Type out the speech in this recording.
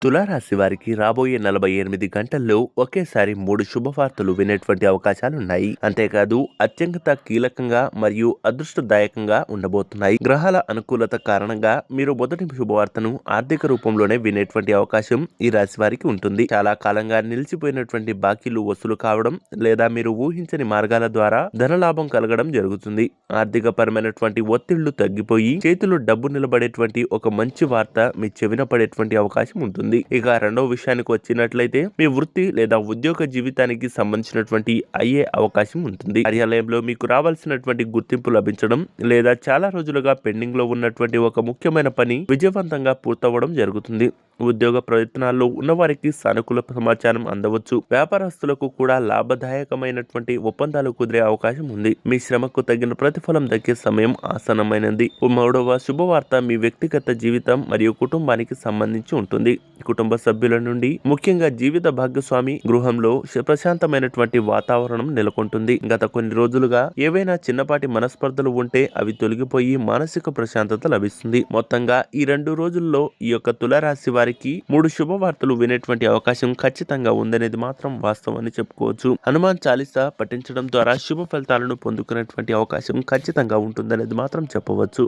తులారాశి వారికి రాబోయే 48 గంటల్లో ఒకేసారి 3 శుభవార్తలు వినేటువంటి అవకాశాలున్నాయి. అంతేకాదు అత్యంత కీలకంగా మరియు అదృష్టదాయకంగా ఉండబోతున్నాయి. గ్రహాల అనుకూలత కారణంగా మీరు మొదటి శుభవార్తను ఆర్థిక రూపంలోనే వినేటువంటి అవకాశం ఈ రాశి వారికి ఉంటుంది. చాలా కాలంగా నిలిచిపోయినటువంటి బాకీలు వసూలు కావడం లేదా మీరు ఊహించని మార్గాల ద్వారా ధనలాభం కలగడం జరుగుతుంది. ఆర్థిక పరమైనటువంటి ఒత్తిళ్లు తగ్గిపోయి చేతిలో డబ్బు నిలబడేటువంటి ఒక మంచి వార్త మీ చెవిన పడేటువంటి అవకాశం ఉంటుంది. ఇక రెండవ విషయానికి వచ్చినట్లయితే మీ వృత్తి లేదా ఉద్యోగ జీవితానికి సంబంధించినటువంటి అయ్యే అవకాశం ఉంటుంది. కార్యాలయంలో మీకు రావాల్సినటువంటి గుర్తింపు లభించడం లేదా చాలా రోజులుగా పెండింగ్ లో ఉన్నటువంటి ఒక ముఖ్యమైన పని విజయవంతంగా పూర్తవడం జరుగుతుంది. ఉద్యోగ ప్రయత్నాల్లో ఉన్నవారికి సానుకూల సమాచారం అందవచ్చు. వ్యాపారస్తులకు కూడా లాభదాయకమైనటువంటి ఒప్పందాలు కుదిరే అవకాశం ఉంది. మీ శ్రమకు తగిన ప్రతిఫలం దక్కే సమయం ఆసన్నమైనది. మూడవ శుభవార్త మీ వ్యక్తిగత జీవితం మరియు కుటుంబానికి సంబంధించి ఉంటుంది. కుటుంబ సభ్యుల నుండి ముఖ్యంగా జీవిత భాగస్వామి గృహంలో ప్రశాంతమైనటువంటి వాతావరణం నెలకొంటుంది. గత కొన్ని రోజులుగా ఏవైనా చిన్నపాటి మనస్పర్ధలు ఉంటే అవి తొలగిపోయి మానసిక ప్రశాంతత లభిస్తుంది. మొత్తంగా ఈ 2 రోజుల్లో ఈ యొక్క తులారాశి వారికి 3 శుభవార్తలు వినేటువంటి అవకాశం ఖచ్చితంగా ఉందనేది మాత్రం వాస్తవం అని చెప్పుకోవచ్చు. హనుమాన్ చాలీసా పఠించడం ద్వారా శుభ ఫలితాలను పొందుకునేటువంటి అవకాశం ఖచ్చితంగా ఉంటుందనేది మాత్రం చెప్పవచ్చు.